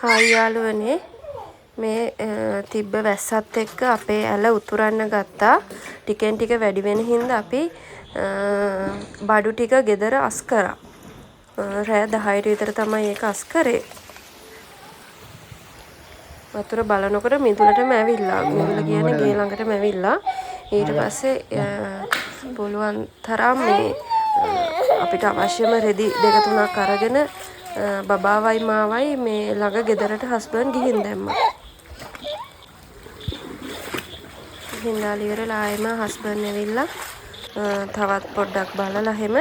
Hi යාළුවනේ මේ තිබ්බ වැස්සත් එක්ක අපේ ඇල උතුරන්න ගත්තා. ටිකෙන් ටික වැඩි වෙන හින්දා අපි බඩු ටික ගෙදර අස් කරා. රෑ 10ට විතර තමයි ඒක අස් කරේ. වතුර බලනකොට මිදුලටම ඇවිල්ලා. මිදුල කියන්නේ ගේ ළඟටම ඇවිල්ලා. ඊට පස්සේ පුළුවන් තරම් මේ අපිට අවශ්‍යම රෙදි දෙක තුනක් අරගෙන බබාවයි මාවයි මේ ළඟ ගෙදරට හස්බන්ඩ් ගිහින් දැම්මා. ගිහින් දාලා ඉවරලා ආයෙම හස්බන්ඩ් ඇවිල්ලා තවත් පොඩ්ඩක් බලලා හැම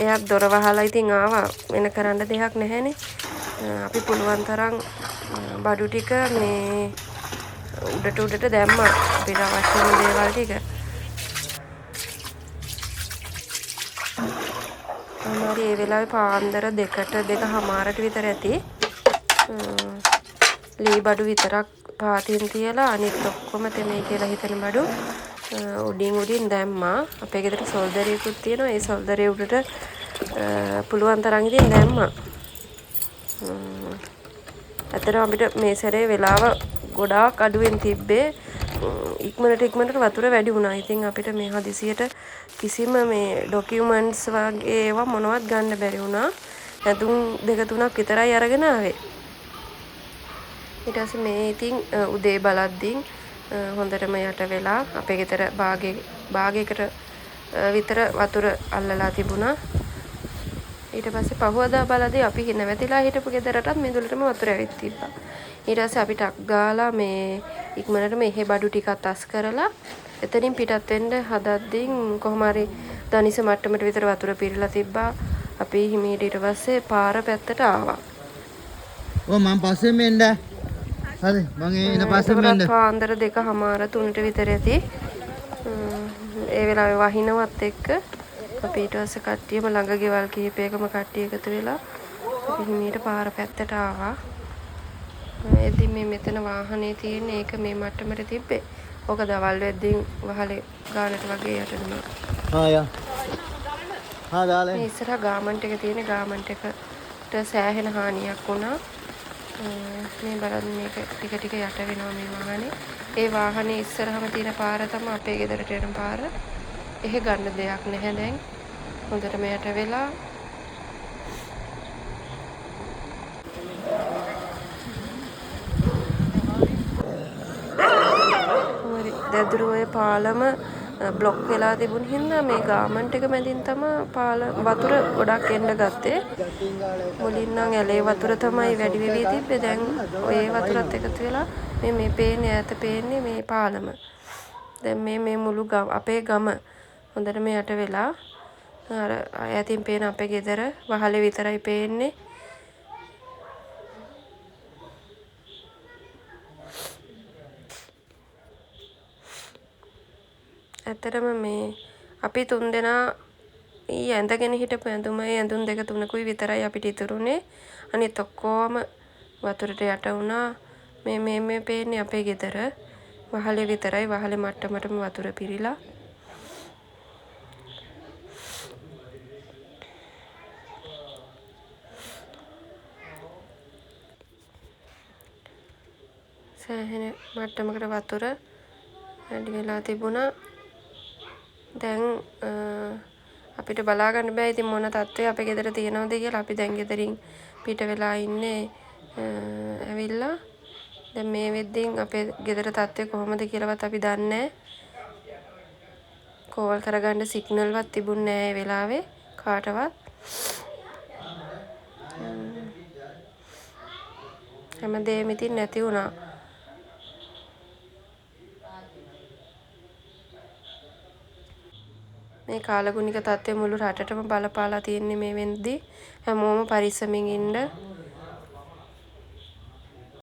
එයා දොර වහලා ඉතින් ආවා. වෙන කරන්න දෙයක් නැහැනේ. අපි පුළුවන් තරම් බඩු ටික මේ උඩට දැම්මා. අපිට අවශ්‍යම දේවල් ටික. අමාරු ඒ වෙලාවේ පාන්දර 2:00ට විතර ඇති. ලී බඩු විතරක් පාතින් තියලා අනිත් ඔක්කොම තෙමේ කියලා හිතන බඩු උඩින් දැම්මා. අපේ ගෙදර සොල්දරේකුත් තියෙනවා. ඒ සොල්දරේ උඩට පුළුවන් තරම් ඉතින් දැම්මා. ඇත්තටම අපිට මේ සැරේ වෙලාව ගොඩාක් අඩුවෙන් තිබ්බේ. ඉක්මනට වතුර වැඩි වුණා. ඉතින් අපිට මේ හදිසියට කිසිම මේ ඩොකියුමන්ට්ස් වගේ ඒවා මොනවත් ගන්න බැරි වුණා. ඇඳුම් 2-3ක් විතරයි අරගෙන ආවේ. ඊට පස්සේ මේ ඉතින් උදේ බලද්දී හොඳටම යට වෙලා අපේ ගෙදර භාගයකට විතර වතුර අල්ලලා තිබුණා. ඊට පස්සේ පහුවදා බලද්දී අපි නැවතිලා හිටපු ගෙදරටත් මිදුලටම වතුර ඇවිත් තිබ්බා. ඊට පස්සේ අපි ටක් ගාලා මේ ඉක්මනට මෙහෙ බඩු ටිකත් අස් කරලා එතනින් පිටත් වෙන්න හදද්දී කොහොම හරි දනිස මට්ටමට විතර වතුර පිරලා තිබ්බා. අපි හිමීට ඊට පස්සේ පාර පැත්තට ආවා. ඔව් මම පස්සේ මෙන්න. හරි මම එන පස්සේ මෙන්න. පාන්දර 2:00 විතර ඇති. ඒ වෙලාවේ වහිනවත් එක්ක අපි ඊට පස්සේ කට්ටියම ළඟ ගෙවල් කිහිපයකම කට්ටිය එකතු වෙලා අපි හිමීට පාර පැත්තට ආවා. එදින් මේ මෙතන වාහනේ තියෙන ඒක මේ මට්ටමට තිබ්බේ. ඕක දවල් වෙද්දී වහලේ ගානට වගේ යටගෙන. යා. දාලා. මේ ඉස්සරහා ගාමන්ට් එක තියෙන ගාමන්ට් එකට සෑහෙන හානියක් වුණා. මේ බලන්න මේක ටික ටික යට වෙනවා මේ වාහනේ. ඒ වාහනේ ඉස්සරහම තියෙන පාර තමයි අපේ ගෙදරට එන පාර. එහෙ ගන්න දෙයක් නැහැ දැන්. හොඳටම යට වෙලා දැදුරුවේ පාලම බ්ලොක් වෙලා තිබුණ හින්දා මේ ගාමන්ට් එක මැදින් තමයි වතුර ගොඩක් එන්න ගත්තේ. මුලින් නම් ඇලේ වතුර තමයි වැඩි වෙවි තිබ්බේ. දැන් ඔය වතුරත් එකතු වෙලා මේ පේන්නේ ඈත පේන්නේ මේ පාලම. දැන් මේ මුළු අපේ ගම හොඳටම යට වෙලා අර ඈතින් පේන අපේ ගෙදර වහලේ විතරයි පේන්නේ. ඇත්තටම මේ අපි 3 දෙනා ඇඳගෙන හිටපු ඇඳුම් 2-3කුයි විතරයි අපිට ඉතුරුනේ. අනිත් ඔක්කොම වතුරට යට වුණා. මේ පේන්නේ අපේ ගෙදර වහලේ විතරයි. වහලේ මට්ටමටම වතුර පිරීලා. සෑහෙන මට්ටමකට වතුර වැඩි වෙලා තිබුණා. දැන් අපිට බලා ගන්න බෑ ඉතින් මොන තත්ත්වය අපේ ගෙදර තියෙනවද කියලා. අපි දැන් ගෙදරින් පිට වෙලා ඉන්නේ ඇවිල්ලා. දැන් මේ වෙද්දී අපේ ගෙදර තත්ත්වය කොහොමද කියලාවත් අපි දන්නේ නැහැ. කෝල් කරගන්න සිග්නල්වත් තිබුණේ නැහැ ඒ වෙලාවේ කාටවත්. හැමදේම ඉතින් නැති වුණා. මේ කාලගුණික තත්ත්වය මුළු රටටම බලපාලා තියෙන්නේ මේ වෙද්දී. හැමෝම පරිස්සමින් ඉන්න.